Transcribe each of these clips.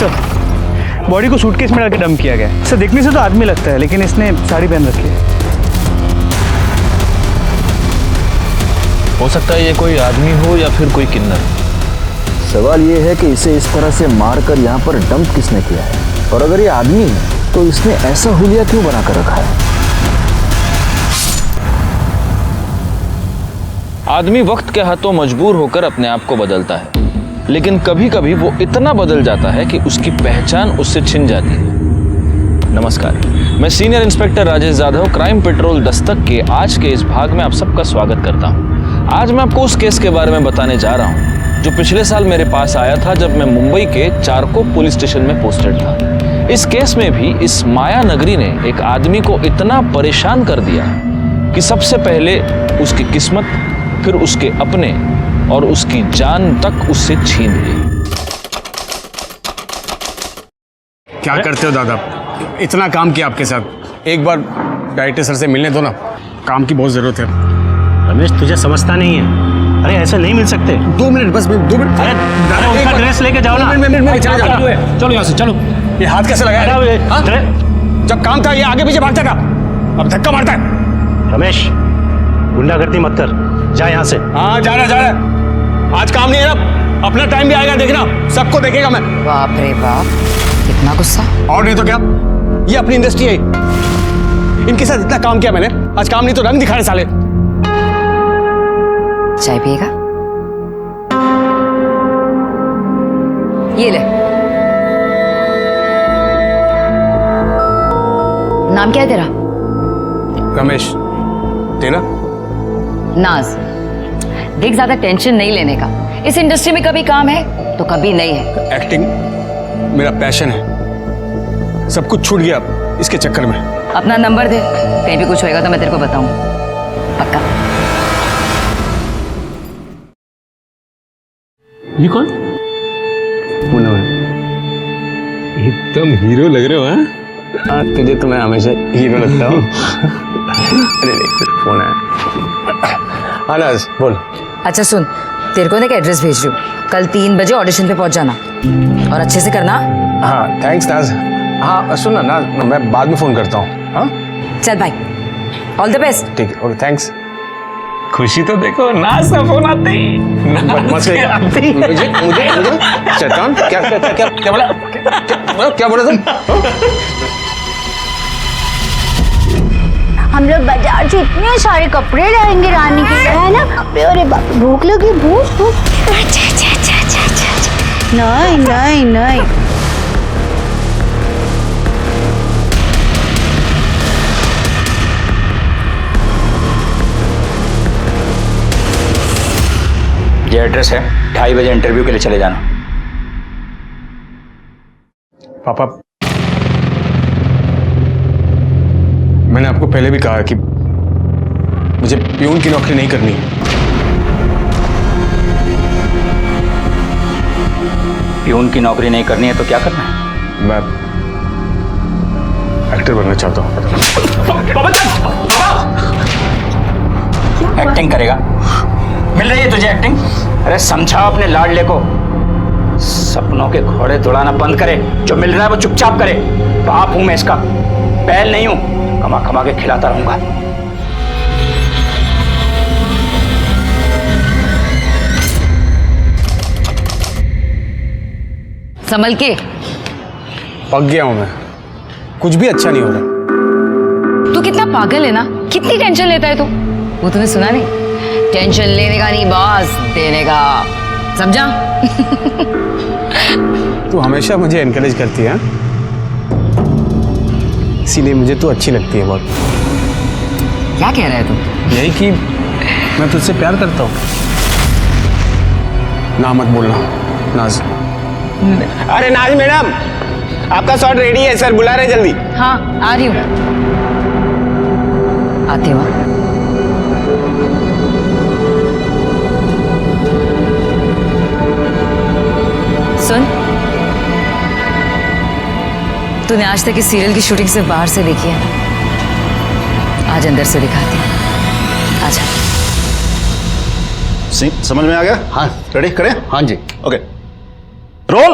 Sir, body को suitcase में डाल के डंप किया गया है। सर देखने से तो आदमी लगता है, लेकिन इसने साड़ी पहन रखी है। हो सकता है ये कोई आदमी हो या फिर कोई किन्नर। सवाल ये है कि इसे इस तरह से मारकर यहाँ पर डंप किसने किया है, और अगर ये आदमी है तो इसने ऐसा हुलिया क्यों बनाकर रखा है। आदमी वक्त के हाथों मजबूर होकर अपने आप को बदलता है, लेकिन कभी कभी वो इतना बदल जाता है कि उसकी पहचान उससे छिन जाती है। नमस्कार, मैं senior inspector Rajesh Jadhav, crime petrol Dastak के आज के इस भाग में आप सबका स्वागत करता हूं। आज मैं आपको उस केस के बारे में बताने जा रहा हूं जो पिछले साल मेरे पास आया था जब मैं मुंबई के चारकोप पुलिस स्टेशन में पोस्टेड था। इस केस में भी इस माया नगरी ने एक आदमी को इतना परेशान कर दिया कि सबसे पहले उसकी किस्मत, फिर उसके अपने और उसकी जान तक उससे छीन ली। क्या करते हो दादा, इतना काम किया आपके साथ, एक बार डायरेक्टर सर से मिलने दो ना, काम की बहुत जरूरत है। रमेश तुझे समझता नहीं है, अरे ऐसे नहीं मिल सकते। 2 मिनट बस, 2 मिनट। अरे उनका ड्रेस लेके जाओ ना। चलो यहाँ से चलो। ये हाथ कैसे लगाया? जब काम था ये आगे पीछे भागता था, अब धक्का मारता है। रमेश गुंडागर्दी मत कर, जा यहाँ से। हाँ जा रहा। आज काम नहीं है ना, अपना टाइम भी आएगा, देखना, सबको देखेगा मैं। बाप रे बाप, कितना गुस्सा। और नहीं तो क्या, ये अपनी इंडस्ट्री है, इनके साथ इतना काम किया मैंने, आज काम नहीं तो रंग दिखा रहे साले। चाय पिएगा? ये ले। नाम क्या है तेरा? रमेश। तेरा? नाज। देख, ज्यादा टेंशन नहीं लेने का, इस इंडस्ट्री में कभी काम है तो कभी नहीं है। एक्टिंग मेरा पैशन है, सब कुछ छूट गया इसके चक्कर में। अपना नंबर दे, कहीं भी कुछ होएगा तो मैं तेरे को बताऊं, पक्का। ये कौन? पूनम है। एकदम हीरो लग रहे हो। हाँ, तुझे तो मैं हमेशा हीरो लगता हूँ। अरे देख, फोन है। अनाज बोल। अच्छा सुन, तेरे को ना एक एड्रेस भेज रही हूँ, कल 3 बजे ऑडिशन पे पहुंच जाना और अच्छे से करना। हाँ थैंक्स नाज। हाँ सुन ना नाज, मैं बाद में फोन करता हूँ। हाँ चल भाई, ऑल द बेस्ट। ठीक है, ओके थैंक्स। खुशी तो देखो, नाज का फोन आते ही मुझे शैतान क्या बोला तुम? हम लोग बाजार से इतने सारे कपड़े लाएंगे रानी के लिए, है ना? अरे बाप, भूख लगी, भूख। नहीं। ये एड्रेस है, 2:30 बजे इंटरव्यू के लिए चले जाना। पापा, मैंने आपको पहले भी कहा कि मुझे प्यून की नौकरी नहीं करनी है। प्यून की नौकरी नहीं करनी है तो क्या करना है? मैं एक्टर बनना चाहता हूँ। एक्टिंग करेगा? मिल रही है तुझे एक्टिंग? अरे समझा अपने लाडले को, सपनों के घोड़े दौड़ाना बंद करे, जो मिल रहा है वो चुपचाप करे। बाप हूं मैं इसका, बैल नहीं हूं, कमा कमा के खिलाता रहूंगा। संभल के। पक गया हूं मैं, कुछ भी अच्छा नहीं हो रहा। तू कितना पागल है ना, कितनी टेंशन लेता है तू। वो तूने सुना नहीं, टेंशन लेने का नहीं बॉस, देने का, समझा? तू हमेशा मुझे एनकरेज करती है, इसीलिए मुझे तू अच्छी लगती है बहुत। क्या कह रहा है तू? यही कि मैं तुझसे प्यार करता हूँ। ना मत बोलना नाज। अरे नाज मैडम, आपका शॉट रेडी है, सर बुला रहे जल्दी। हाँ आ रही हूँ, आती हूँ। सुन, तूने आज तक इस सीरियल की शूटिंग सिर्फ बाहर से देखी है ना, आज अंदर से दिखाती हूँ। आजा। समझ में आ गया? हाँ रेडी करें? हाँ जी। Okay role.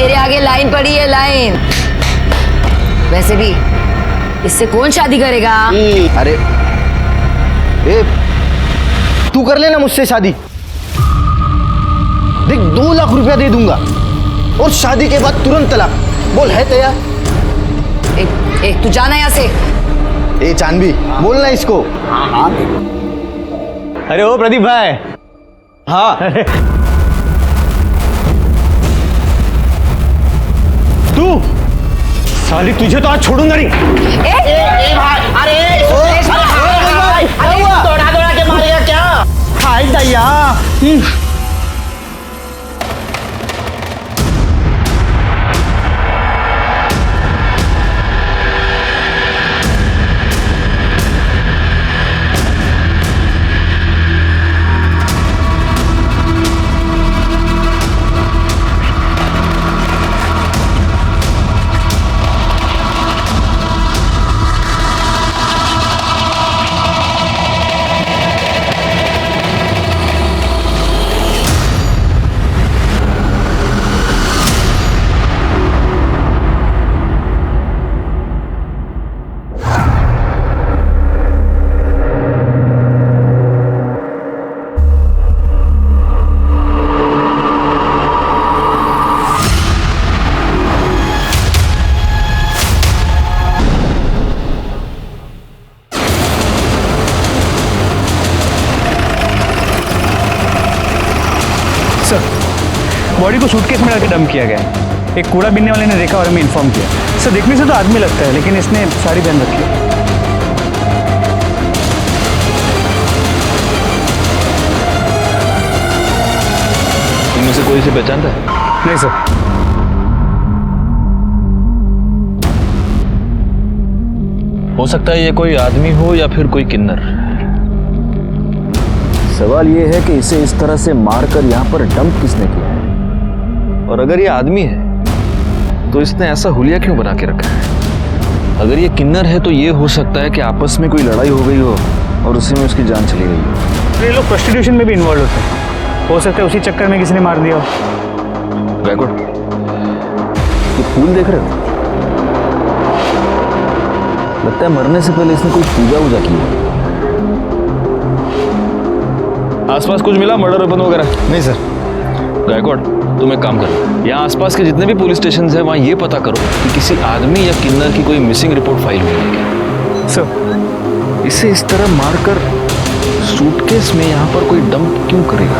लाइन पड़ी है, लाइन। वैसे भी इससे कौन शादी करेगा? अरे ए, तू कर लेना मुझसे शादी। देख 2 लाख रुपया दे दूंगा और शादी के बाद तुरंत तलाक। बोल है तैयार? एक तू जाना यहाँ से। ए चांदवी, बोलना इसको। अरे ओ प्रदीप भाई। हाँ तू साली, तुझे तो आज छोड़ूंगा नहीं। दौड़ा के मारेगा क्या? हाय दया। बॉडी को सूटकेस में डाल के डंप किया गया है। एक कूड़ा बीनने वाले ने देखा और हमें इन्फॉर्म किया। सर देखने से तो आदमी लगता है, लेकिन इसने साड़ी पहन रखी है। इनमें से कोई से पहचानता है? नहीं सर। हो सकता है ये कोई आदमी हो या फिर कोई किन्नर। सवाल ये है कि इसे इस तरह से मारकर यहाँ पर डंप किसने किया है, और अगर ये आदमी है तो इसने ऐसा हुलिया क्यों बना के रखा है? अगर ये किन्नर है तो ये हो सकता है कि आपस में कोई लड़ाई हो गई हो और उसी में उसकी जान चली गई हो। ये लोग प्रोस्टिट्यूशन में भी इन्वॉल्व होते हैं, हो सकता है उसी चक्कर में किसी ने मार दिया हो। बैकवर्ड, ये फूल देख रहे हो? लगता है मरने से पहले इसने कोई पूजा वूजा की है। आसपास कुछ मिला मर्डर वेपन वगैरह? नहीं सर। गायकवाड़, तुम एक काम करो, यहाँ आसपास के जितने भी पुलिस स्टेशन हैं वहाँ ये पता करो कि किसी आदमी या किन्नर की कोई मिसिंग रिपोर्ट फाइल हुई है क्या। सर इसे इस तरह मारकर सूटकेस में यहाँ पर कोई डंप क्यों करेगा?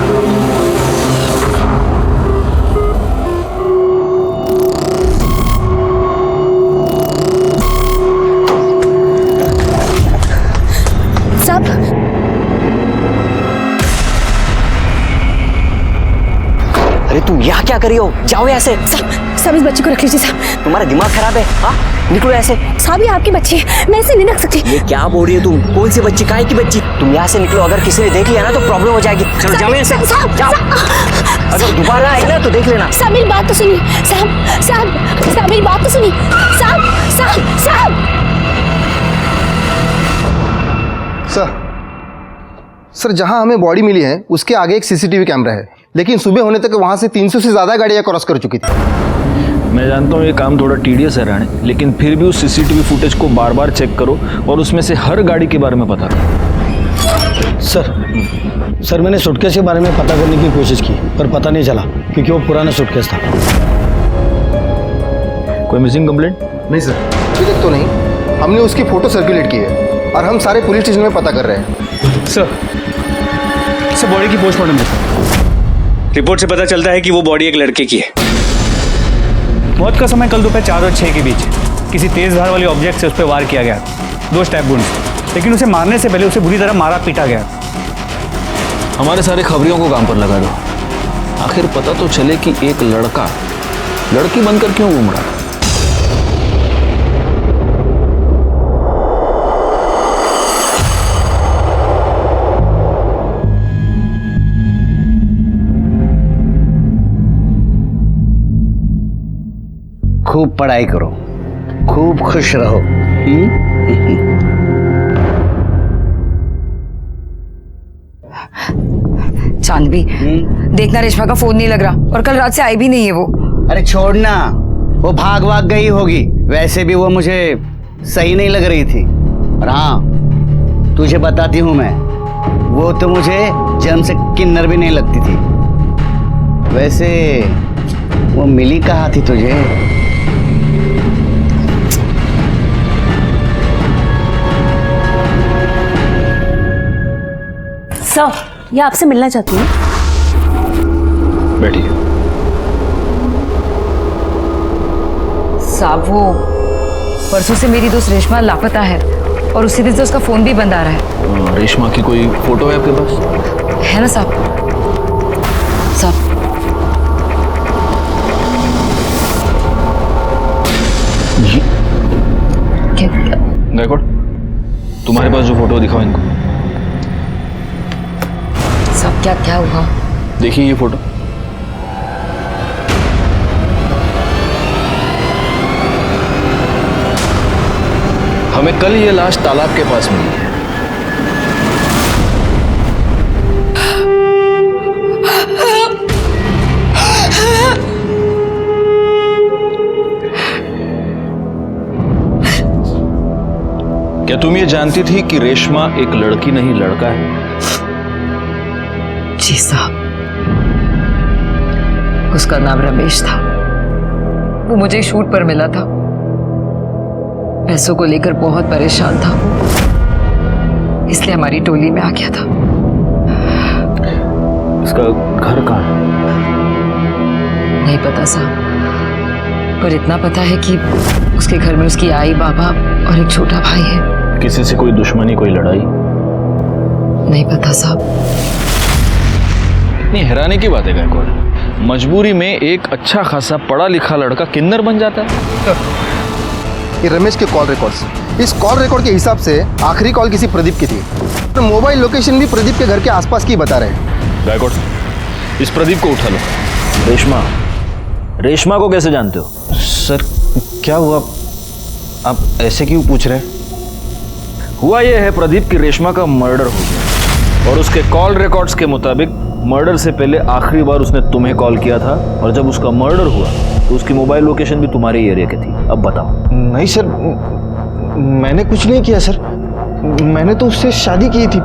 अरे तुम यहाँ क्या करी हो? जाओ यहाँ से। साहब इस बच्चे को रख लीजिए साहब। तुम्हारा दिमाग खराब है? हाँ, निकलो यहाँ से। साहब ये आपकी बच्ची है, मैं इसे नहीं रख सकती। ये क्या बोल रही है तुम? कौन सी बच्ची? काहे की बच्ची? तुम यहाँ से निकलो, अगर किसी ने देख लिया ना तो प्रॉब्लम हो जाएगी। चलो जाओ यहाँ से। जाओ। अगर दोबारा आए ना तो देख लेना। साहब मेरी बात तो सुनिए। साहब मेरी बात तो सुनिए। साहब सर जहां हमें बॉडी मिली है उसके आगे एक सीसीटीवी कैमरा है, लेकिन सुबह होने तक वहां से 300 से ज्यादा गाड़ियां क्रॉस कर चुकी थी। मैं जानता हूँ ये काम थोड़ा टीडियस है राणे, लेकिन फिर भी उस सीसीटीवी फुटेज को बार बार चेक करो और उसमें से हर गाड़ी के बारे में पता करो। सर मैंने सूटकेस के बारे में पता करने की कोशिश की पर पता नहीं चला क्योंकि वो पुराना सूटकेस था। कोई मिसिंग कंप्लेंट? नहीं सर, अभी तक तो नहीं। हमने उसकी फोटो सर्कुलेट की है और हम सारे पुलिस स्टेशन में पता कर रहे हैं। सर बॉडी की पोस्टमार्टम देखो। रिपोर्ट से पता चलता है कि वो बॉडी एक लड़के की है। मौत का समय कल दोपहर 4 और 6 के बीच किसी तेज धार वाले ऑब्जेक्ट से उस पर वार किया गया, 2 स्टैब वुंड्स, लेकिन उसे मारने से पहले उसे बुरी तरह मारा पीटा गया। हमारे सारे खबरियों को काम पर लगा दो, आखिर पता तो चले कि एक लड़का लड़की बनकर क्यों घूम रहा है। खूब पढ़ाई करो, खूब खुश रहो। चांदवी, देखना रेशमा का फोन नहीं लग रहा और कल रात से आई भी नहीं है वो। अरे छोड़ना, वो भाग भाग गई होगी। वैसे भी वो मुझे सही नहीं लग रही थी। और हाँ, तुझे बताती हूँ मैं, वो तो मुझे जन्म से किन्नर भी नहीं लगती थी। वैसे वो मिली कहाँ थी तुझे? सर, ये आपसे मिलना चाहती हूँ। बैठिए। साहब, वो परसों से मेरी दोस्त रेशमा लापता है और उसी दिन से उसका फोन भी बंद आ रहा है। रेशमा की कोई फोटो है आपके पास? है ना साहब? साहब, गायकवाड़, तुम्हारे पास जो फोटो दिखाओ इनको। साहब, क्या क्या हुआ? देखिए ये फोटो। हमें कल ये लाश तालाब के पास मिली है। क्या तुम ये जानती थी कि रेशमा एक लड़की नहीं लड़का है? जी साहब, उसका नाम रमेश था। वो मुझे शूट पर मिला था। पैसों को लेकर बहुत परेशान था, इसलिए हमारी टोली में आ गया था। इसका घर कहाँ है? नहीं पता साहब, पर इतना पता है कि उसके घर में उसकी आई, बाबा और एक छोटा भाई है। किसी से कोई दुश्मनी, कोई लड़ाई? नहीं पता साहब। इतनी हैरानी की बात है गायकवाड़, मजबूरी में एक अच्छा खासा पढ़ा लिखा लड़का किन्नर बन जाता है। ये रमेश के कॉल रिकॉर्ड्स, इस कॉल रिकॉर्ड के हिसाब से आखिरी कॉल किसी प्रदीप की थी। तो मोबाइल लोकेशन भी प्रदीप के घर के आसपास की बता रहे हैं। गायकवाड़, इस प्रदीप को उठा लो। रेशमा को कैसे जानते हो? सर, क्या हुआ? आप ऐसे क्यों पूछ रहे हैं? हुआ यह है प्रदीप की रेशमा का मर्डर हो गया और उसके कॉल रिकॉर्ड्स के मुताबिक मर्डर से पहले आखिरी बार उसने तुम्हें कॉल किया था और जब उसका मर्डर हुआ तो उसकी मोबाइल लोकेशन भी तुम्हारे एरिया की थी। अब बताओ। नहीं सर, मैंने कुछ नहीं किया सर। मैंने तो उससे शादी की थी।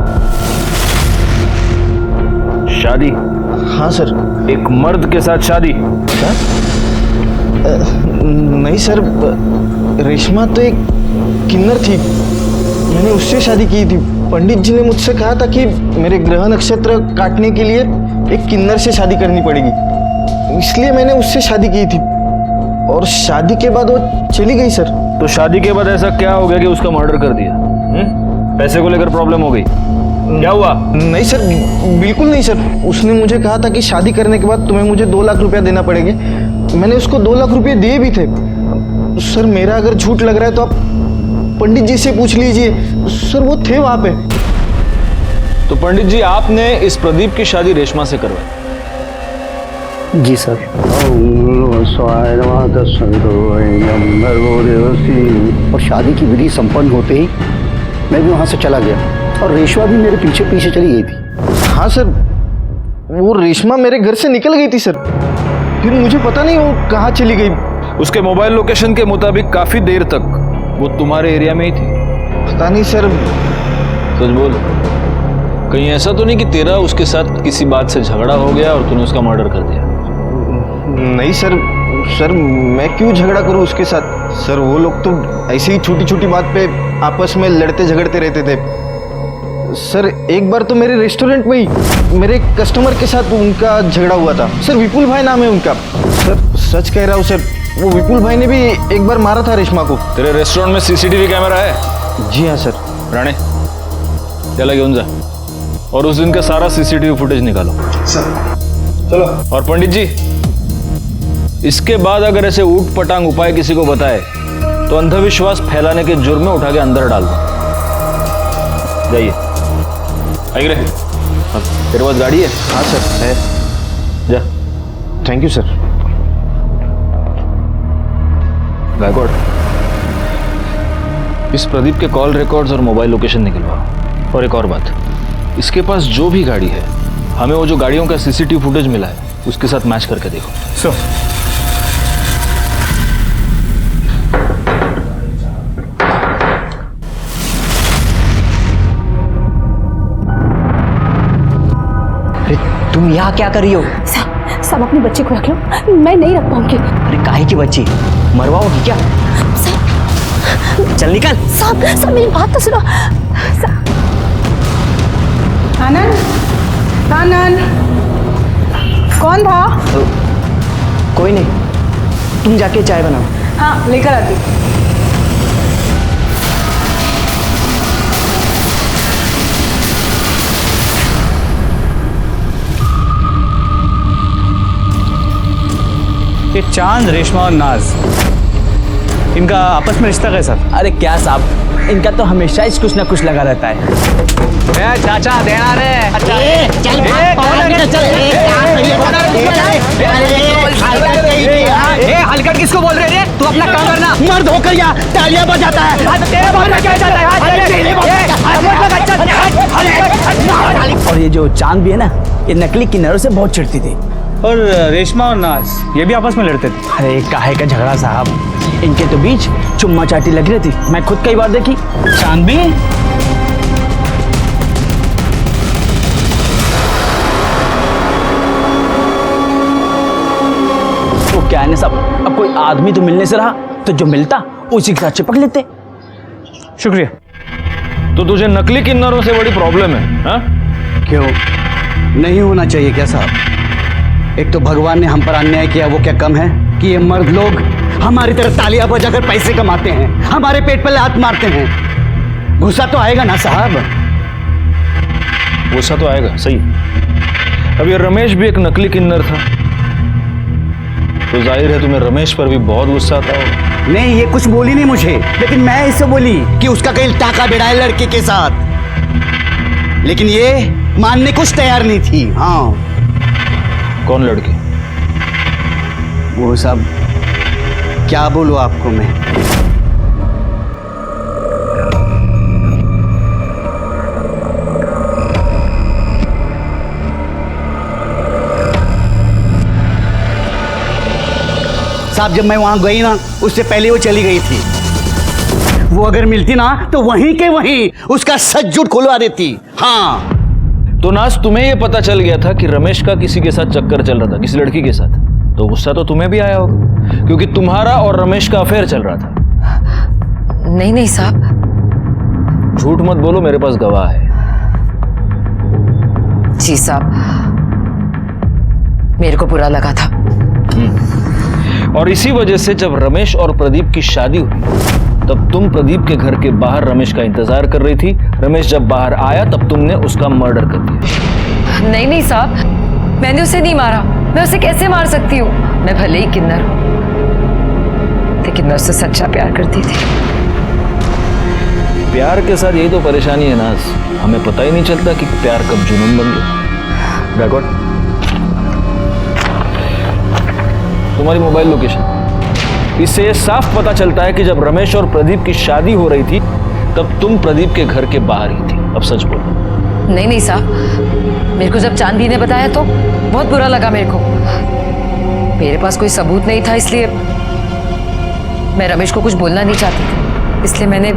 शादी? हाँ सर। एक मर्द के साथ शादी? क्या? नहीं सर, रेशमा तो एक किन्नर थी, मैंने उससे शादी की थी। पंडित जी ने मुझसे कहा था कि मेरे ग्रह नक्षत्र काटने के लिए एक किन्नर से शादी करनी पड़ेगी, इसलिए मैंने उससे शादी की थी। और शादी के बाद वो चली गई सर। तो शादी के बाद ऐसा क्या हो गया कि उसका मर्डर कर दिया? पैसे को लेकर प्रॉब्लम हो गई? क्या हुआ? नहीं सर, बिल्कुल नहीं सर। उसने मुझे कहा था कि शादी करने के बाद तुम्हें मुझे 2 लाख रुपया देना पड़ेंगे। मैंने उसको 2 लाख रुपये दिए भी थे। सर, मेरा अगर झूठ लग रहा है तो आप पंडित जी से पूछ लीजिए, सर वो थे वहां पे। तो पंडित जी, आपने इस प्रदीप की शादी रेशमा से करवाई? जी सर। और शादी की विधि संपन्न होते ही मैं भी वहां से चला गया और रेशमा भी मेरे पीछे पीछे चली गई थी। हाँ सर, वो रेशमा मेरे घर से निकल गई थी सर। फिर मुझे पता नहीं वो कहाँ चली गई। उसके मोबाइल लोकेशन के मुताबिक काफी देर तक वो तुम्हारे एरिया में ही थी। पता नहीं सर। सच बोल, कहीं ऐसा तो नहीं कि तेरा उसके साथ किसी बात से झगड़ा हो गया और तूने उसका मर्डर कर दिया? नहीं सर, सर मैं क्यों झगड़ा करूं उसके साथ? सर वो लोग तो ऐसे ही छोटी छोटी बात पे आपस में लड़ते झगड़ते रहते थे। सर एक बार तो मेरे रेस्टोरेंट में ही मेरे कस्टमर के साथ उनका झगड़ा हुआ था। सर विपुल भाई नाम है उनका। सर सच कह रहा हूँ सर, वो विपुल भाई ने भी एक बार मारा था रेशमा को। तेरे रेस्टोरेंट में सीसीटीवी कैमरा है? जी हाँ सर। राणे, चला घेऊन जा और उस दिन का सारा सीसीटीवी फुटेज निकालो। सर चलो। और पंडित जी, इसके बाद अगर ऐसे ऊट पटांग उपाय किसी को बताए तो अंधविश्वास फैलाने के जुर्म में उठा के अंदर डाल दो। जाइए। आइए। तेरे पास गाड़ी है? हाँ सर है। जा। Thank you sir. गायकवाड़, इस प्रदीप के कॉल रिकॉर्ड्स और मोबाइल लोकेशन निकलवाओ। और एक और बात, इसके पास जो भी गाड़ी है, हमें वो जो गाड़ियों का सीसीटीवी फुटेज मिला है उसके साथ मैच करके देखो। सर, तुम यहाँ क्या कर रही हो? सब अपने बच्चे को रख लो, मैं नहीं रख पाऊंगी। अरे काहे की बच्ची, मरवाओगी क्या? चल निकल। सब मेरी बात तो सुनो। आनंद, आनंद, कौन था? कोई नहीं, तुम जाके चाय बनाओ। हाँ, लेकर आती। ये चांद, रेशमा और नाज, इनका आपस में रिश्ता कैसा? अरे क्या साहब, इनका तो हमेशा ही कुछ ना कुछ लगा रहता है। चाचा देना रे। हलकट किसको बोल रहे थे? तू अपना काम करना। मर्द होकर या तालियां बजाता है। और ये जो चांद भी है ना, ये नकली किन्नरों से बहुत चिढ़ती थी। और रेशमा और नाज ये भी आपस में लड़ते थे। अरे काहे का झगड़ा साहब, इनके तो बीच चुम्मा चाटी लग रही थी, मैं खुद कई बार देखी। चांद भी तो क्या है ना साहब, अब कोई आदमी तो मिलने से रहा तो जो मिलता उसी के साथ चिपक लेते। शुक्रिया। तो तुझे नकली किन्नरों से बड़ी प्रॉब्लम है हा? क्यों नहीं होना चाहिए क्या साहब? एक तो भगवान ने हम पर अन्याय किया, वो क्या कम है कि ये मर्द लोग हमारी तरह तालियां बजाकर पैसे कमाते हैं, हमारे पेट पर लात मारते हैं। गुस्सा तो आएगा ना साहब? गुस्सा तो आएगा, सही। अब ये रमेश भी एक नकली किन्नर था, तो जाहिर है तुम्हें रमेश पर भी बहुत गुस्सा आता होगा। नहीं, ये कुछ बोली नहीं मुझे, लेकिन मैं इससे बोली कि उसका कहीं टाका भिड़ा है लड़के के साथ, लेकिन ये मानने कुछ तैयार नहीं थी। हाँ। कौन लड़की? वो सब क्या बोलूं आपको मैं। साहब जब मैं वहां गई ना, उससे पहले वो चली गई थी। वो अगर मिलती ना तो वहीं के वहीं उसका सच झूठ खुलवा देती। हाँ। तो नाज, तुम्हें यह पता चल गया था कि रमेश का किसी के साथ चक्कर चल रहा था, किसी लड़की के साथ, तो गुस्सा तो तुम्हें भी आया होगा, क्योंकि तुम्हारा और रमेश का अफेयर चल रहा था। नहीं नहीं साहब। झूठ मत बोलो, मेरे पास गवाह है। जी साहब, मेरे को बुरा लगा था। और इसी वजह से जब रमेश और प्रदीप की शादी हुई, तब तुम प्रदीप के घर के बाहर रमेश का इंतजार कर रही थी। रमेश जब बाहर आया तब तुमने उसका मर्डर कर दिया। नहीं नहीं साहब, मैंने उसे नहीं मारा। मैं उसे कैसे मार सकती हूँ? मैं भले ही किन्नर हूँ, लेकिन मैं उससे सच्चा प्यार करती थी। प्यार के साथ यही तो परेशानी है नाज, हमें पता ही नहीं चलता कि प्यार कब जुनून बन गया। बैकवर्ड, तुम्हारी मोबाइल लोकेशन, इससे यह साफ पता चलता है कि जब रमेश और प्रदीप की शादी हो रही थी तब तुम प्रदीप के घर के बाहर ही थी। अब सच बोलो। नहीं नहीं साहब, मेरे को जब चांदी ने बताया तो बहुत बुरा लगा मेरे को। मेरे पास कोई सबूत नहीं था, इसलिए मैं रमेश को कुछ बोलना नहीं चाहती थी। इसलिए मैंने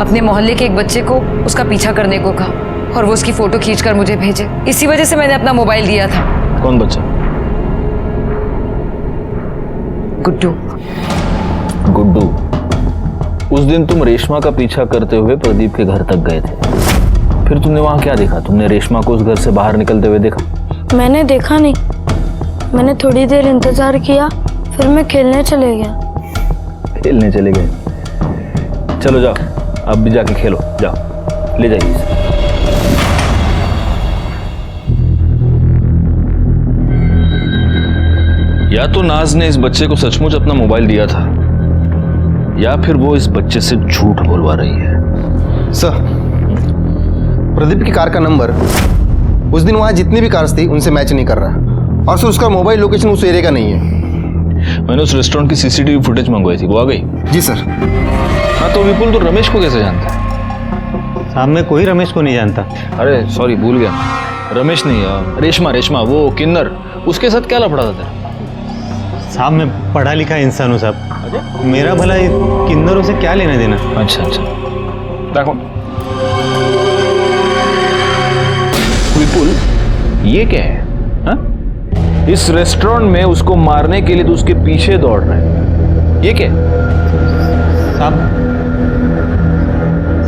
अपने मोहल्ले के एक बच्चे को उसका पीछा करने को कहा और वो उसकी फोटो खींचकर मुझे भेजे। इसी वजह से मैंने अपना मोबाइल दिया था। कौन बच्चा? गुड्डू। गुड्डू। उस दिन तुम रेशमा का पीछा करते हुए प्रदीप के घर तक गए थे, फिर तुमने वहां क्या देखा? तुमने रेशमा को उस घर से बाहर निकलते हुए देखा? मैंने देखा नहीं, मैंने थोड़ी देर इंतजार किया, फिर मैं खेलने चले गया। खेलने चले गए? चलो जाओ, अब भी जाके खेलो, जाओ, ले जाइए इसे। या तो नाज ने इस बच्चे को सचमुच अपना मोबाइल दिया था, या फिर वो इस बच्चे से झूठ बोलवा रही है। सर, प्रदीप की कार का नंबर उस दिन वहां जितनी भी कार्स थी उनसे मैच नहीं कर रहा, और सर उसका मोबाइल लोकेशन उस एरिया का नहीं है। मैंने उस रेस्टोरेंट की सीसीटीवी फुटेज मंगवाई थी, वो आ गई? जी सर। हाँ, तो विपुल तो रमेश को कैसे जानता है? साहब मैं कोई रमेश को नहीं जानता। अरे सॉरी, भूल गया, रमेश नहीं, रेशमा। रेशमा वो किन्नर, उसके साथ क्या लफड़ा था तेरा? साहब मैं पढ़ा लिखा इंसान हूँ साहब, मेरा भला किन्नरों से क्या लेना देना। अच्छा अच्छा, देखो विपुल, ये क्या है? इस रेस्टोरेंट में उसको मारने के लिए तो उसके पीछे दौड़ रहा है। ये क्या?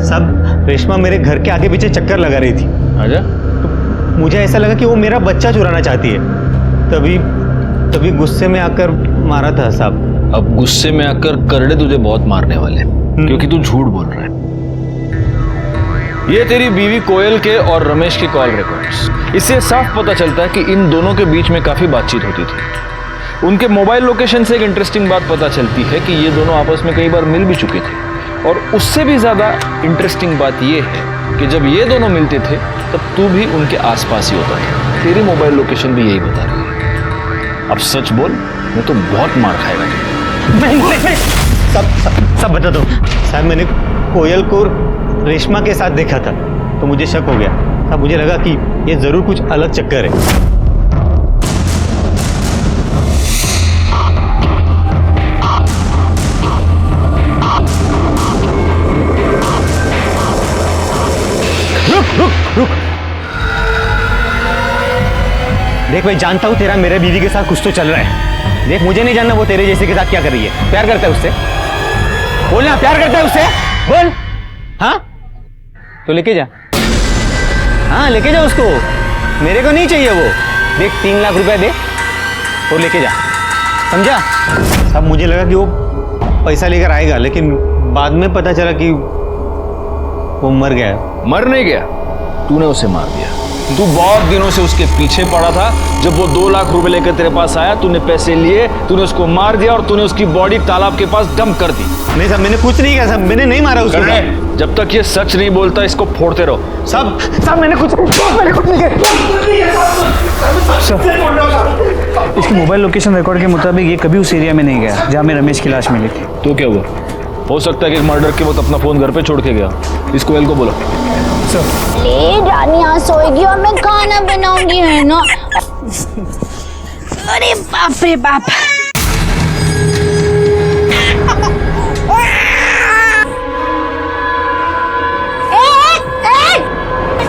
सब रेशमा मेरे घर के आगे पीछे चक्कर लगा रही थी। आजा। तो मुझे ऐसा लगा कि वो मेरा बच्चा चुराना चाहती है, तभी गुस्से में आकर मारा था साहब। अब गुस्से में आकर करड़े तुझे बहुत मारने वाले, क्योंकि तू झूठ बोल रहा है। ये तेरी बीवी कोयल के और रमेश के कॉल रिकॉर्ड्स, इससे साफ पता चलता है कि इन दोनों के बीच में काफी बातचीत होती थी। उनके मोबाइल लोकेशन से एक इंटरेस्टिंग बात पता चलती है कि ये दोनों आपस में कई बार मिल भी चुके थे। और उससे भी ज्यादा इंटरेस्टिंग बात यह है कि जब ये दोनों मिलते थे तब तू भी उनके आसपास ही होता था। तेरी मोबाइल लोकेशन भी यही बता रही है। अब सच बोल, मैं तो बहुत मार खाएगा। नहीं, सब बता दो साहब। मैंने कोयल को रेशमा के साथ देखा था तो मुझे शक हो गया। अब मुझे लगा कि ये जरूर कुछ अलग चक्कर है। रुक। देख, मैं जानता हूं तेरा मेरे बीवी के साथ कुछ तो चल रहा है। देख, मुझे नहीं जानना वो तेरे जैसे के साथ क्या कर रही है। प्यार करता है उससे? बोलना, प्यार करता है उससे? बोल। हाँ तो लेके जा। हाँ, लेके जा उसको। मेरे को नहीं चाहिए वो। देख, 3 लाख रुपए दे और लेके जा, समझा? अब मुझे लगा कि वो पैसा लेकर आएगा, लेकिन बाद में पता चला कि वो मर गया। मर नहीं गया, तूने उसे मार दिया। तू बहुत दिनों से उसके पीछे पड़ा था। जब वो 2 लाख रुपए लेकर तेरे पास आया, तूने पैसे लिए, तूने उसको मार दिया और तूने उसकी बॉडी तालाब के पास डंप कर दी। नहीं साहब, मैंने कुछ नहीं किया साहब। मैंने नहीं मारा उसको। जब तक ये सच नहीं बोलता, इसको फोड़ते रहो। साहब मैंने कुछ नहीं किया। इसकी मोबाइल लोकेशन रिकॉर्ड के मुताबिक ये कभी उस एरिया में नहीं गया जहाँ में रमेश की लाश मिली थी। तो क्या हुआ? हो सकता है कि मर्डर के वक्त अपना फोन घर पे छोड़ के गया। इस कोयल को बोलो। ले रानी यहाँ सोएगी और मैं खाना बनाऊंगी, है ना? अरे बाप रे बाप।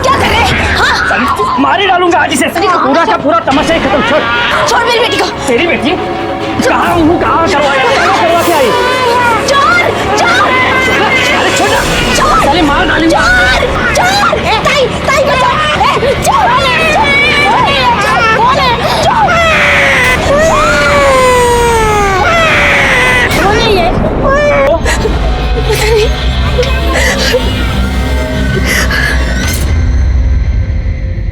क्या कर रहे हैं? हाँ? मारी डालूंगा आज इसे। पूरा का पूरा तमाशा ही खत्म। छोड़ मेरी बेटी को। तेरी बेटी कहाँ हूँ? कहाँ करवा के आई? अरे छोटा, चले मार डालेंगे।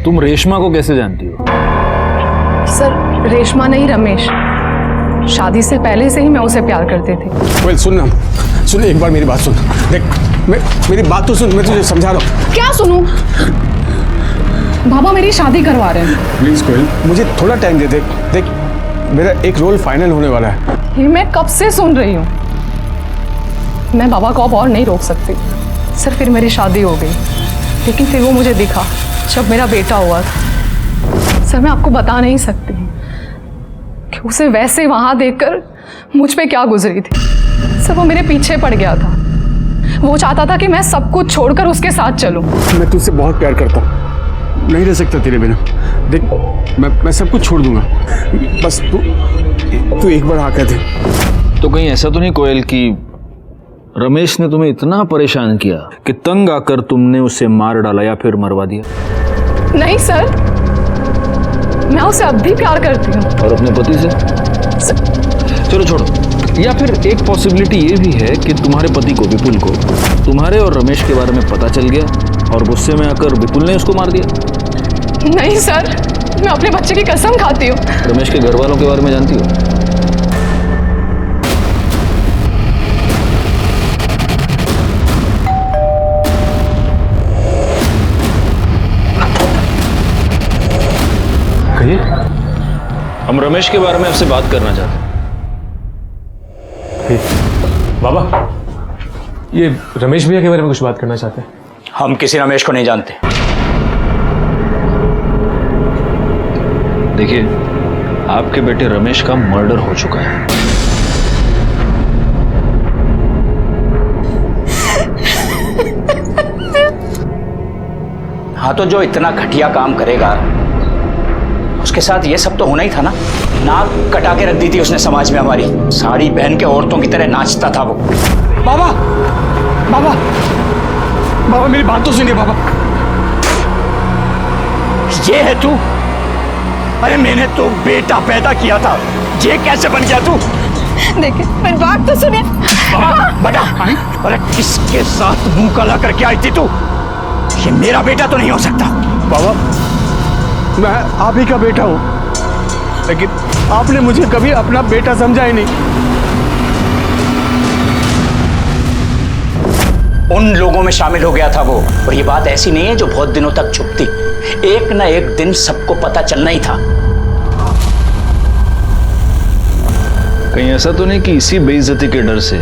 तुम रेशमा को कैसे जानती हो? सर, रेशमा नहीं, रमेश। शादी से पहले से ही मैं उसे प्यार करते थे। कोयल सुन, एक बार मेरी बात सुन। देख, मेरी बात तो सुन, मैं तुझे समझा रहा हूँ। क्या सुनूं? बाबा मेरी शादी करवा रहे हैं। प्लीज कोयल, मुझे थोड़ा टाइम दे। देख, मेरा एक रोल फाइनल होने वाला है। ये मैं कब से सुन रही हूँ। मैं बाबा को अब और नहीं रोक सकती। सर, फिर मेरी शादी हो गई, लेकिन फिर वो मुझे दिखा जब मेरा बेटा हुआ था। सर, मैं आपको बता नहीं सकती कि उसे वैसे वहां देखकर मुझ पे क्या गुजरी थी। सर, वो मेरे पीछे पड़ गया था। वो चाहता था कि मैं सब कुछ छोड़कर उसके साथ चलूं। मैं तुझसे बहुत प्यार करता हूँ, नहीं रह सकता तेरे बिना। देख, मैं सब कुछ छोड़ दूंगा, बस तू एक बार आकर दे। तो कहीं ऐसा तो नहीं कोयल कि रमेश ने तुम्हें इतना परेशान किया कि तंग आकर तुमने उसे मार डाला या फिर मरवा दिया? नहीं सर, मैं उसे अब भी प्यार करती हूँ। और अपने पति से? चलो छोड़ो। या फिर एक पॉसिबिलिटी ये भी है कि तुम्हारे पति को, विपुल को, तुम्हारे और रमेश के बारे में पता चल गया और गुस्से में आकर विपुल ने उसको मार दिया। नहीं सर, मैं अपने बच्चे की कसम खाती हूँ। रमेश के घर वालों के बारे में जानती हो? कहिए। हम रमेश के बारे में आपसे बात करना चाहते हैं। बाबा, ये रमेश भैया के बारे में कुछ बात करना चाहते हैं। हम किसी रमेश को नहीं जानते। देखिए, आपके बेटे रमेश का मर्डर हो चुका है। हाँ, तो जो इतना घटिया काम करेगा उसके साथ ये सब तो होना ही था ना। नाक कटा के रख दी थी उसने समाज में हमारी। साड़ी पहन के औरतों की तरह नाचता था वो। बाबा बाबा बाबा मेरी बात तो सुनिए बाबा। ये है तू? अरे मैंने तो बेटा पैदा किया था, ये कैसे बन गया तू? देखिए मेरी बात तो सुनिए। बेटा, अरे किसके साथ मुंह काला करके आई थी तू? ये मेरा बेटा तो नहीं हो सकता। बाबा मैं आप ही का बेटा हूं, लेकिन आपने मुझे कभी अपना बेटा समझा ही नहीं। उन लोगों में शामिल हो गया था वो, और ये बात ऐसी नहीं है जो बहुत दिनों तक छुपती। एक ना एक दिन सबको पता चलना ही था। कहीं ऐसा तो नहीं कि इसी बेइज्जती के डर से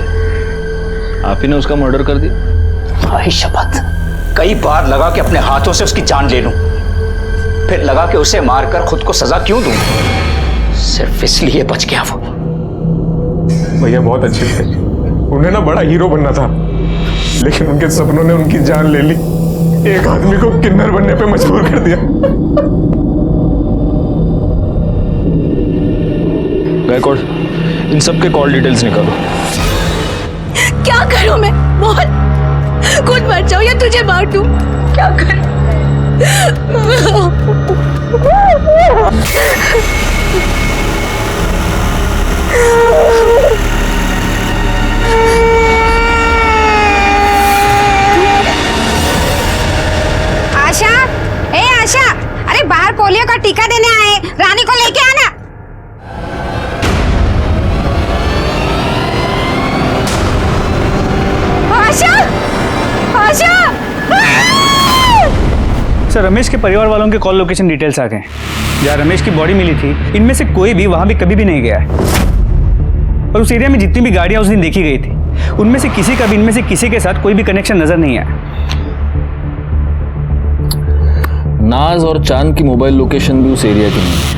आप ही ने उसका मर्डर कर दिया? भाई शपथ, कई बार लगा कि अपने हाथों से उसकी जान ले लूं, फिर लगा कि उसे मारकर खुद को सजा क्यों दूं, सिर्फ इसलिए बच गया वो। भैया बहुत अच्छे थे, उन्हें ना बड़ा हीरो बनना था, लेकिन उनके सपनों ने उनकी जान ले ली। एक आदमी को किन्नर बनने पे मजबूर कर दिया। गायकवाड़, इन सब के कॉल डिटेल्स निकालो। क्या करूं मैं? मोहन, खुद मर जाऊं या तुझे मार दूं? क्या करूं? आशा, ए आशा, अरे बाहर पोलियो का टीका देने आए, रानी को लेके आना। आशा, आशा! सर रमेश के परिवार वालों के कॉल लोकेशन डिटेल्स आ गए। जहाँ रमेश की बॉडी मिली थी, इनमें से कोई भी वहां भी कभी भी नहीं गया है। और उस एरिया में जितनी भी गाड़ियां उस दिन देखी गई थी, उनमें से किसी का भी इनमें से किसी के साथ कोई भी कनेक्शन नजर नहीं आया। नाज और चांद की मोबाइल लोकेशन भी उस एरिया की नहीं है।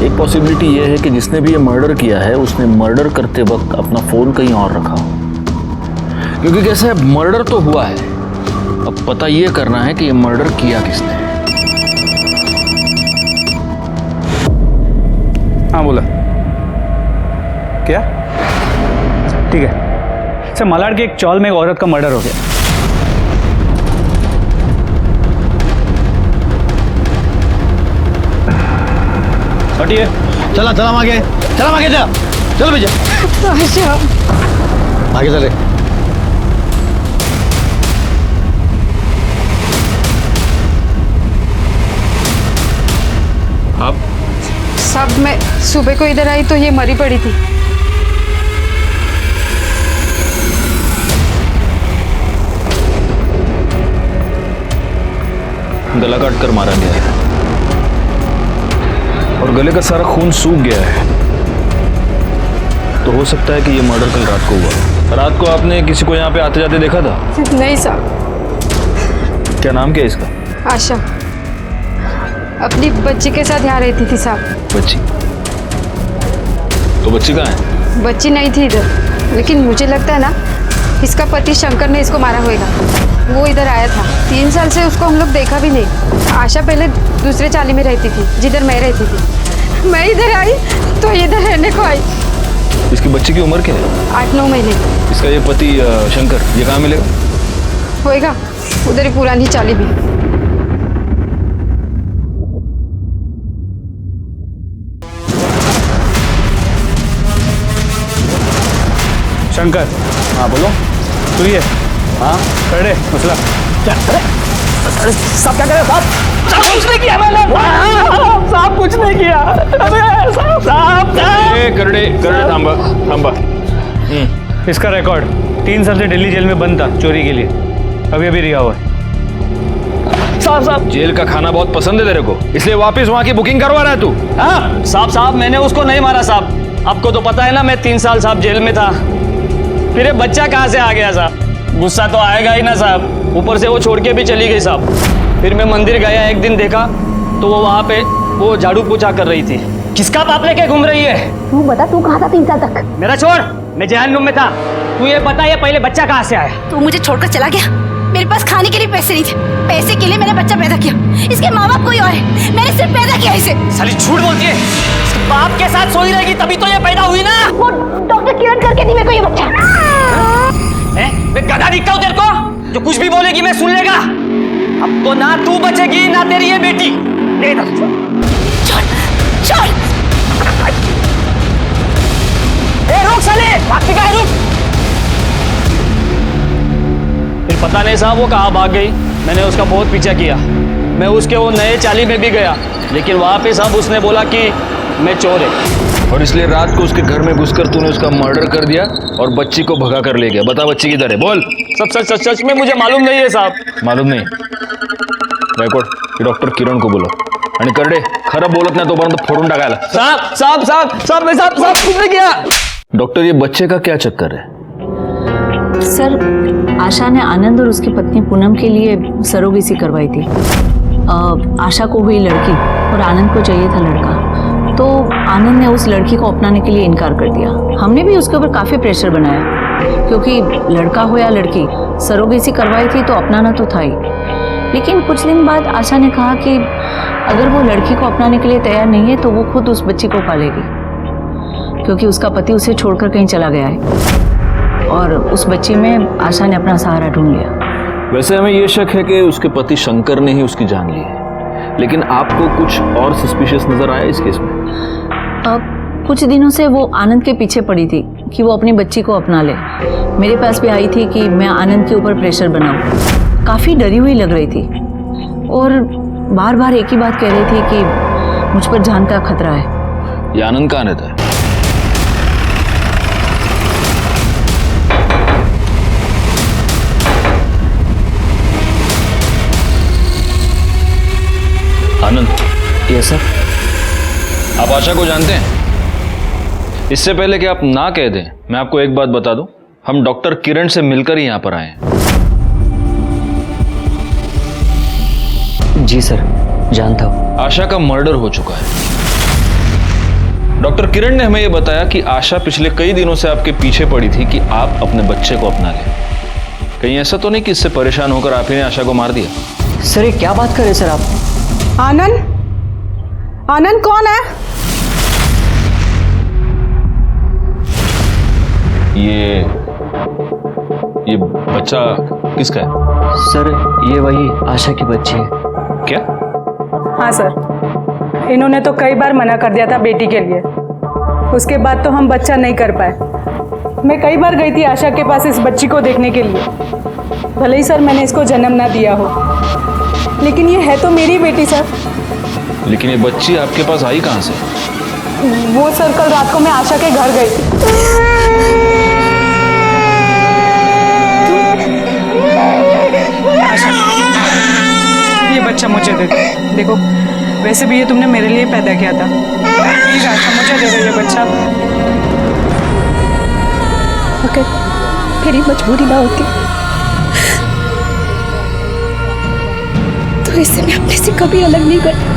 एक पॉसिबिलिटी यह है कि जिसने भी ये मर्डर किया है उसने मर्डर करते वक्त अपना फोन कहीं और रखा हो, क्योंकि कैसे है, मर्डर तो हुआ है, अब पता यह करना है कि ये मर्डर किया किसने। हाँ बोला क्या? ठीक है सर, मलाड के एक चौल में एक औरत का मर्डर हो गया। हटिए, चला चला आगे, चला आगे, जा चल भैया, आगे चले। आप सब मैं सुबह को इधर आई तो ये मरी पड़ी थी। गला काट कर मारा गया है और गले का सारा खून सूख गया है, तो हो सकता है कि ये मर्डर कल रात को हुआ। रात को आपने किसी को यहाँ पे आते जाते देखा था? नहीं साहब। क्या नाम क्या है इसका? आशा, अपनी बच्ची के साथ यहाँ रहती थी साहब। बच्ची? तो बच्ची कहाँ है? बच्ची नहीं थी इधर, लेकिन मुझे लगता है ना इसका पति शंकर ने इसको मारा होगा। वो इधर आया था, 3 साल से उसको हम लोग देखा भी नहीं। आशा पहले दूसरे चाली में रहती थी जिधर मैं रहती थी। मैं इधर आई तो इधर रहने को आई। इसकी बच्ची की उम्र क्या है? 8-9 महीने। इसका ये पति शंकर, ये कहाँ मिलेगा? होएगा उधर ही पुरानी चाली भी। शंकर, हाँ बोलो। तू ये हाँ कर दे मसला। क्या? अरे साहब क्या करे साहब? साहब कुछ नहीं किया मैंने। साहब कुछ नहीं किया। अरे साहब करड़े थांबा थांबा। इसका रिकॉर्ड 3 साल से दिल्ली जेल में बंद था चोरी के लिए, अभी अभी रिहा हुआ है। साहब जेल का खाना बहुत पसंद है तेरे को, इसलिए वापस वहाँ की बुकिंग करवा रहा है तू? हाँ साहब मैंने उसको नहीं मारा साहब। आपको तो पता है ना मैं 3 साल साहब जेल में था, फिर ये बच्चा कहाँ से आ गया साहब? गुस्सा तो आएगा ही ना साहब, ऊपर से वो छोड़ के भी चली गई साहब। फिर मैं मंदिर गया, एक दिन देखा तो वो वहाँ पे वो झाड़ू पोछा कर रही थी। किसका बाप लेके घूम रही है? तू बता, तू कहाँ था 3 साल तक? मेरा छोड़, मैं जहन्नुम में था। तू ये बता, ये पहले बच्चा कहाँ से आया? तू मुझे छोड़कर चला गया। मेरे पास खाने के लिए पैसे नहीं थे, पैसे के लिए मैंने बच्चा पैदा किया। इसके माँ बाप कोई और है, मैंने सिर्फ पैदा किया इसे। साली झूठ बोलती है, इसके बाप के साथ सोई रहेगी तभी तो ये पैदा हुई ना। वो डॉक्टर किरण करके दी मेरे को ये बच्चा। मैं गधा दिखता हूँ तेरे को, जो कुछ भी बोलेगी मैं सुन लेगा। अब तो ना तू बचेगी ना तेरी ये बेटी। छोड़। रुक साले, भागती कहाँ है, रुक। फिर पता नहीं साहब वो कहाँ भाग गई। मैंने उसका बहुत पीछा किया, मैं उसके वो नए चाली में भी गया, लेकिन वहां पे साहब उसने बोला कि मैं चोर है। और इसलिए रात को उसके घर में घुसकर तूने उसका मर्डर कर दिया और बच्ची को भगा कर ले गया। बता बच्ची किधर है, बोल। सब सच में मुझे मालूम नहीं है साहब। मालूम नहीं? गायकवाड, डॉक्टर किरण को बोलो आणि करडे खरं बोलत नाही तोपर्यंत फोडून टाकायला। साहब कुछ नहीं किया। डॉक्टर, ये बच्चे का क्या चक्कर है? सर, आशा ने आनंद और उसकी पत्नी पूनम के लिए सरोगेसी करवाई थी। आशा को हुई लड़की और आनंद को चाहिए था लड़का, तो आनंद ने उस लड़की को अपनाने के लिए इनकार कर दिया। हमने भी उसके ऊपर काफ़ी प्रेशर बनाया, क्योंकि लड़का हो या लड़की, सरोगेसी करवाई थी तो अपनाना तो था ही। लेकिन कुछ दिन बाद आशा ने कहा कि अगर वो लड़की को अपनाने के लिए तैयार नहीं है तो वो खुद उस बच्ची को पालेगी, क्योंकि उसका पति उसे छोड़कर कहीं चला गया है। और उस बच्ची में आशा ने अपना सहारा ढूंढ लिया। वैसे हमें यह शक है कि उसके पति शंकर ने ही उसकी जान ली है, लेकिन आपको कुछ और सस्पिशियस नजर आया इस केस में? अब कुछ दिनों से वो आनंद के पीछे पड़ी थी कि वो अपनी बच्ची को अपना ले। मेरे पास भी आई थी कि मैं आनंद के ऊपर प्रेशर बनाऊं। काफ़ी डरी हुई लग रही थी और बार बार एक ही बात कह रही थी कि मुझ पर जान का खतरा है। ये आनंद कहाँ रहता है? आनंद? Yes sir. आप आशा को जानते हैं? इससे पहले कि आप ना कह दें, मैं आपको एक बात बता दूं, हम डॉक्टर किरण से मिलकर ही यहां पर आए हैं। जी सर, जानता हूं। आशा का मर्डर हो चुका है। डॉक्टर किरण ने हमें यह बताया कि आशा पिछले कई दिनों से आपके पीछे पड़ी थी कि आप अपने बच्चे को अपना लें। कहीं ऐसा तो नहीं कि इससे परेशान होकर आप ही ने आशा को मार दिया? सर, ये क्या बात कर रहे सर आप? आनंद कौन है? ये बच्चा किसका है? सर, ये वही आशा की बच्ची है। क्या? हाँ सर, इन्होंने तो कई बार मना कर दिया था बेटी के लिए, उसके बाद तो हम बच्चा नहीं कर पाए। मैं कई बार गई थी आशा के पास इस बच्ची को देखने के लिए। भले ही सर मैंने इसको जन्म ना दिया हो, लेकिन ये है तो मेरी बेटी सर। लेकिन ये बच्ची आपके पास आई कहाँ से? वो सर, कल रात को मैं आशा के घर गई थी। ये बच्चा मुझे दे दो। देखो, वैसे भी ये तुमने मेरे लिए पैदा किया था। प्लीज आशा, मुझे दे दो ये बच्चा। अगर मेरी मजबूरी ना होती तो इससे मैं अपने से कभी अलग नहीं करती।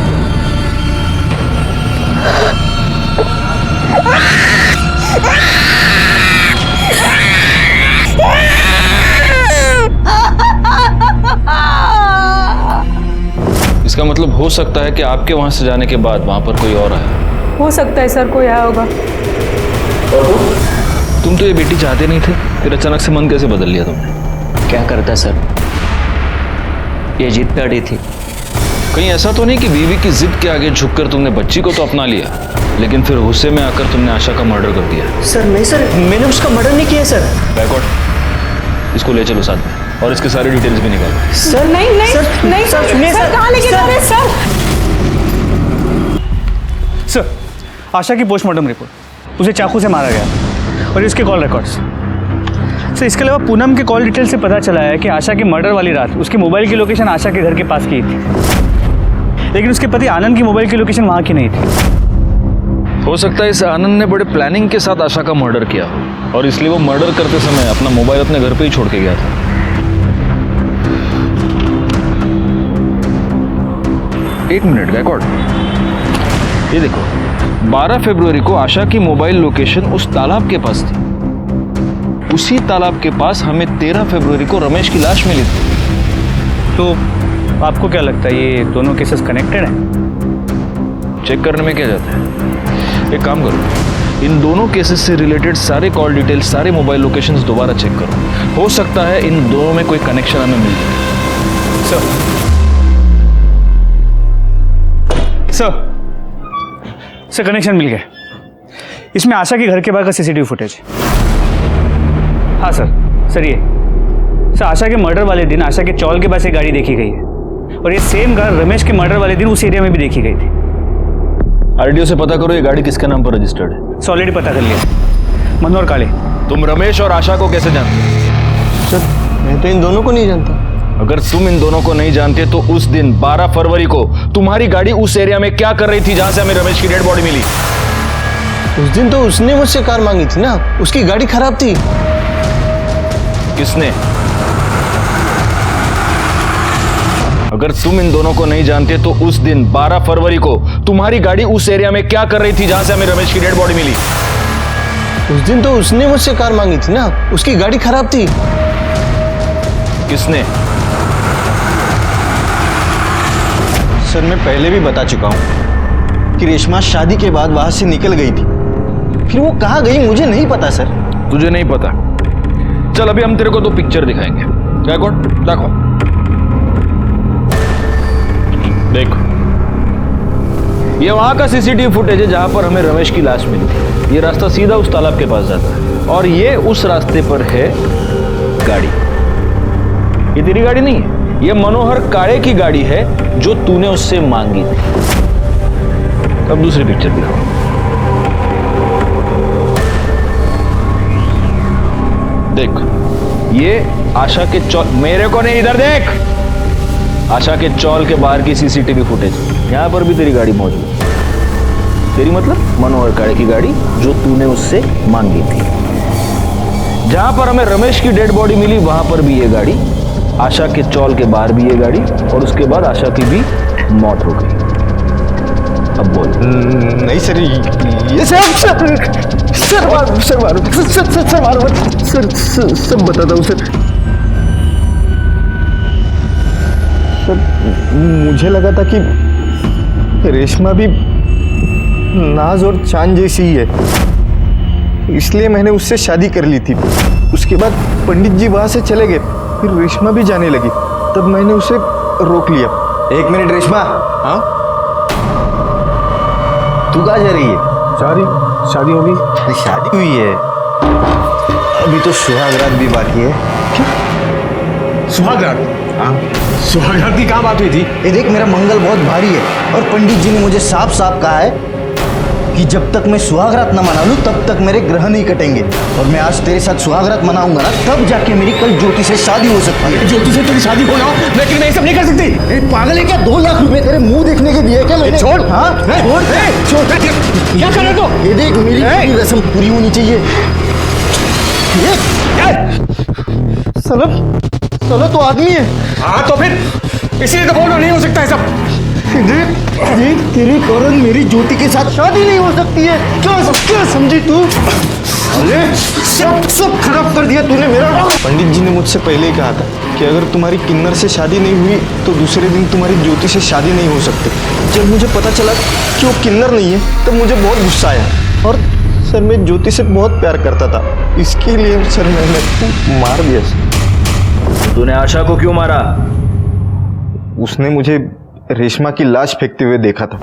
इसका मतलब हो सकता है कि आपके वहां से जाने के बाद वहां पर कोई और आया। हो सकता है सर, कोई आया होगा। तुम तो ये बेटी चाहते नहीं थे, फिर अचानक से मन कैसे बदल लिया तुमने? क्या करता सर, ये जिद पे अड़ी थी। कहीं ऐसा तो नहीं कि बीवी की जिद के आगे झुककर तुमने बच्ची को तो अपना लिया, लेकिन फिर गुस्से में आकर तुमने आशा का मर्डर कर दिया? सर नहीं सर, मैंने उसका मर्डर नहीं किया सर। बैकआउट, इसको ले चलो साथ में और इसके सारे डिटेल्स भी निकालो। सर नहीं नहीं सर, नहीं सर, सुनिए सर, सर, कहाँ लेके जा रहे हैं सर? सर, आशा की पोस्टमार्टम रिपोर्ट, उसे चाकू से मारा गया और इसके कॉल रिकॉर्ड्स। सर, इसके अलावा पूनम के कॉल डिटेल से पता चला है कि आशा के मर्डर वाली रात उसकी मोबाइल की लोकेशन आशा के घर के पास की थी, लेकिन उसके पति आनंद की मोबाइल की लोकेशन वहां की नहीं थी। हो सकता है इस आनंद ने बड़े प्लानिंग के साथ आशा का मर्डर किया हो और इसलिए वो मर्डर करते समय अपना मोबाइल अपने घर पे ही छोड़ के गया था। एक मिनट गायकवाड, ये देखो, 12 फरवरी को आशा की मोबाइल लोकेशन उस तालाब के पास थी। उसी तालाब के पास हमें 13 फरवरी को रमेश की लाश मिली थी। तो आपको क्या लगता है ये दोनों केसेस कनेक्टेड हैं? चेक करने में क्या जाता है? एक काम करो, इन दोनों केसेस से रिलेटेड सारे कॉल डिटेल्स, सारे मोबाइल लोकेशंस दोबारा चेक करो। हो सकता है इन दोनों में कोई कनेक्शन हमें मिल जाए। सर कनेक्शन मिल गया। इसमें आशा के घर के बाहर का सीसीटीवी फुटेज है। हाँ सर ये सर आशा के मर्डर वाले दिन आशा के चौल के पास एक गाड़ी देखी गई है और ये सेम कार रमेश के मर्डर वाले दिन उस एरिया में भी देखी गई थी। आरटीओ से पता करो ये गाड़ी किसके नाम पर रजिस्टर्ड है। ऑलरेडी पता कर लिया, मनोहर काले। तुम रमेश और आशा को कैसे जानते हो? सर मैं तो इन दोनों को नहीं जानता। अगर तुम इन दोनों को नहीं जानते तो उस दिन 12 फरवरी को तुम्हारी गाड़ी उस एरिया में क्या कर रही थी जहां से हमें रमेश की डेड बॉडी मिली? उस दिन तो उसने मुझसे कार मांगी थी ना, उसकी गाड़ी खराब थी। किसने? अगर तुम इन दोनों को नहीं जानते तो उस दिन 12 फरवरी को तुम्हारी गाड़ी उस एरिया में क्या कर रही थी जहां से हमें रमेश की डेड बॉडी मिली? उस दिन तो उसने मुझसे कार मांगी थी ना, उसकी गाड़ी खराब थी। किसने? सर मैं पहले भी बता चुका हूं कि रेशमा शादी के बाद वहां से निकल गई थी। फिर वो कहां गई मुझे नहीं पता सर। तुझे नहीं पता? चल अभी हम तेरे को 2 पिक्चर दिखाएंगे। क्या कोड देखो, देखो ये वहां का सीसीटीवी फुटेज है जहां पर हमें रमेश की लाश मिली थी। ये रास्ता सीधा उस तालाब के पास जाता है और ये उस रास्ते पर है गाड़ी। ये तेरी गाड़ी नहीं है, ये मनोहर काळे की गाड़ी है जो तूने उससे मांगी थी। अब दूसरी पिक्चर दिखाओ। देख ये आशा के चौल, मेरे को नहीं इधर देख, आशा के चौल के बाहर की सीसीटीवी फुटेज। यहां पर भी तेरी गाड़ी मौजूद है। तेरी मतलब मनोहर काळे की गाड़ी जो तूने उससे मांगी थी। जहां पर हमें रमेश की डेड बॉडी मिली वहां पर भी ये गाड़ी, आशा के चौल के बाहर भी ये गाड़ी और उसके बाद आशा की भी मौत हो गई। अब बोल। नहीं सर ये सब बताता हूँ सर। मुझे लगा था कि रेशमा भी नाज और चांद जैसी ही है, इसलिए मैंने उससे शादी कर ली थी। उसके बाद पंडित जी वहां से चले गए, फिर रेशमा भी जाने लगी, तब मैंने उसे रोक लिया। 1 मिनट रेशमा। हाँ तू कहाँ जा रही है? शादी होगी। शादी हुई है, अभी तो सुहागरात भी बाकी है। क्या सुहागरात? हाँ सुहागरात की कहाँ बात हुई थी? ये देख मेरा मंगल बहुत भारी है और पंडित जी ने मुझे साफ साफ कहा है कि जब तक मैं सुहागरात न मना लूं तब तक मेरे ग्रह नहीं कटेंगे। और मैं आज तेरे साथ सुहागरात मनाऊंगा ना, तब जाके मेरी कल ज्योति से शादी हो सकती है। ज्योति से तेरी शादी हो ना, लेकिन मैं ये सब नहीं कर सकती। पागल है क्या? 2 लाख रुपए तेरे मुंह देखने के दिए क्या मैंने? छोड़। हाँ छोड़। क्या कर रहे हो? ये देख मेरी रस्म पूरी होनी चाहिए। साला तो आदमी है। हाँ तो फिर इसीलिए तो बोल रहा नहीं हो सकता है सब। देख तेरे कारण मेरी ज्योति के साथ शादी नहीं हो सकती है। क्या समझी तू? अरे सब खराब कर दिया तूने मेरा। पंडित जी ने मुझसे पहले ही कहा था कि अगर तुम्हारी किन्नर से शादी नहीं हुई तो दूसरे दिन तुम्हारी ज्योति से शादी नहीं हो सकती। जब मुझे पता चला कि वो किन्नर नहीं है तब मुझे बहुत गुस्सा आया और सर मैं ज्योति से बहुत प्यार करता था, इसके लिए सर मैंने मार दिया। तूने आशा को क्यों मारा? उसने मुझे रेशमा की लाश फेंकते हुए देखा था।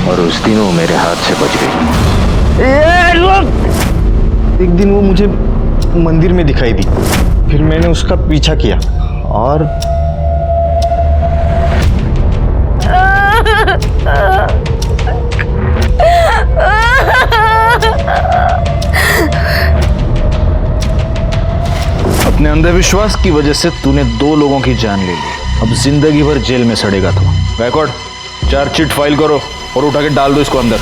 और उस दिन वो मेरे हाथ से बच गई। एक दिन वो मुझे मंदिर में दिखाई दी, फिर मैंने उसका पीछा किया और अपने अंधविश्वास की वजह से तूने 2 लोगों की जान ले ली। अब जिंदगी भर जेल में सड़ेगा तू। बैकवर्ड चार्जशीट फाइल करो और उठा के डाल दो इसको अंदर।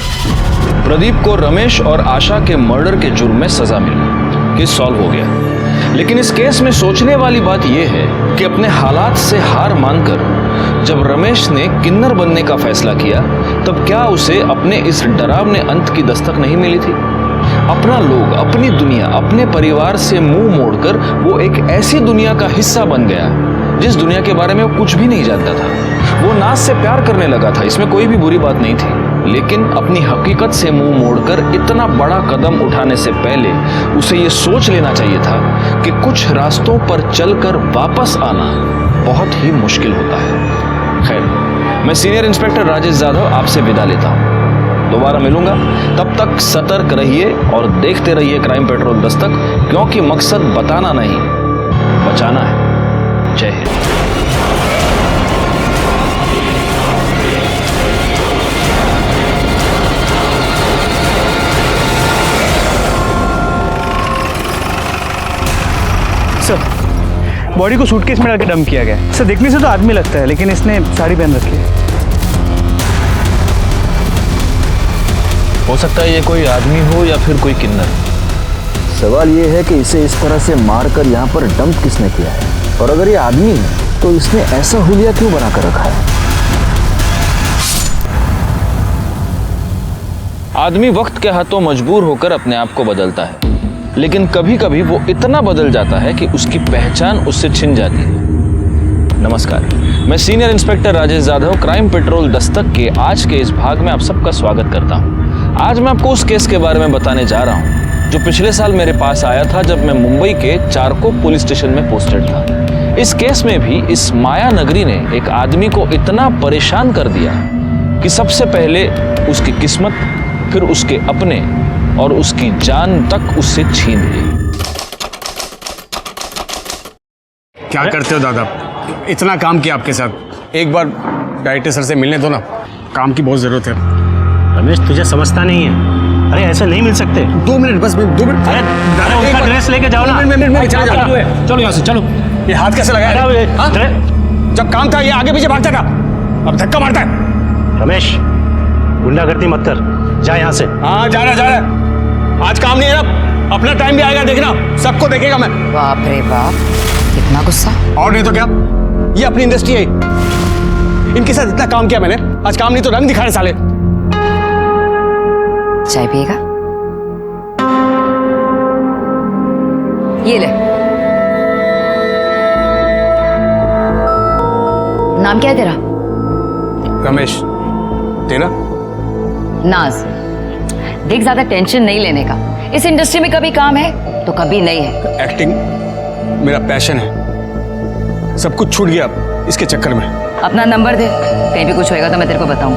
प्रदीप को रमेश और आशा के मर्डर के जुर्म में सजा मिली, केस सॉल्व हो गया। लेकिन इस केस में सोचने वाली बात यह है कि अपने हालात से हार मानकर जब रमेश ने किन्नर बनने का फैसला किया, तब क्या उसे अपने इस डरावने अंत की दस्तक नहीं मिली थी? अपना लोग, अपनी दुनिया, अपने परिवार से मुंह मोड़कर वो एक ऐसी दुनिया का हिस्सा बन गया जिस दुनिया के बारे में वो कुछ भी नहीं जानता था। वो नाज से प्यार करने लगा था, इसमें कोई भी बुरी बात नहीं थी, लेकिन अपनी हकीकत से मुंह मोड़कर इतना बड़ा कदम उठाने से पहले उसे ये सोच लेना चाहिए था कि कुछ रास्तों पर चलकर वापस आना बहुत ही मुश्किल होता है। खैर, मैं सीनियर इंस्पेक्टर राजेश जाधव आपसे विदा लेता हूँ। दोबारा मिलूंगा, तब तक सतर्क रहिए और देखते रहिए क्राइम पेट्रोल दस्तक, क्योंकि मकसद बताना नहीं, बचाना है। जय हिंद। सर, बॉडी को सूटकेस में डाल के डंप किया गया है। सर, देखने से तो आदमी लगता है, लेकिन इसने साड़ी पहन रखी है। हो सकता है ये कोई आदमी हो या फिर कोई किन्नर। सवाल ये है कि इसे इस तरह से मारकर यहाँ पर डंप किसने किया है, और अगर ये आदमी है तो इसने ऐसा हुलिया क्यों बनाकर रखा है? आदमी वक्त के हाथों मजबूर होकर अपने आप को बदलता है, लेकिन कभी कभी वो इतना बदल जाता है कि उसकी पहचान उससे छिन जाती है। नमस्कार, मैं senior inspector Rajesh Jadhav crime petrol Dastak के आज के इस भाग में आप सबका स्वागत करता हूं। आज मैं आपको उस केस के बारे में बताने जा रहा हूं जो पिछले साल मेरे पास आया था जब मैं मुंबई के चारकोप पुलिस स्टेशन में पोस्टेड था। इस केस में भी इस माया नगरी ने एक आदमी को इतना परेशान कर दिया कि सबसे पहले उसकी किस्मत, फिर उसके अपने और उसकी जान तक उससे छीन ली। क्या करते हो दादा? इतना काम किया आपके साथ, एक बार डायरेक्टर सर से मिलने दो ना, काम की बहुत जरूरत है। रमेश, तुझे समझता नहीं है। अरे ऐसे नहीं मिल सकते। 2 मिनट, बस 2 मिनट। अरे दादा, उसका ड्रेस लेके जाओ ना। चलो यहाँ से, चलो। ये हाथ कैसे लगाया? जब काम था ये आगे पीछे भागता था, अब धक्का मारता है। रमेश, गुंडागर्दी मत कर, जा यहाँ से। हाँ, जा रहा। आज काम नहीं है ना, अपना टाइम भी आएगा, देखना, सबको देखेगा मैं। बाप रे बाप, कितना गुस्सा। और नहीं तो क्या, ये अपनी इंडस्ट्री है, इनके साथ इतना काम किया मैंने, आज काम नहीं तो रंग दिखा रहे साले। चाय पिएगा? ये ले। नाम क्या है तेरा? रमेश। तेरा? नाज। देख, ज्यादा टेंशन नहीं लेने का। इस इंडस्ट्री में कभी काम है तो कभी नहीं है। एक्टिंग मेरा पैशन है, सब कुछ छूट गया इसके चक्कर में। अपना नंबर दे, कहीं भी कुछ होएगा तो मैं तेरे को बताऊं।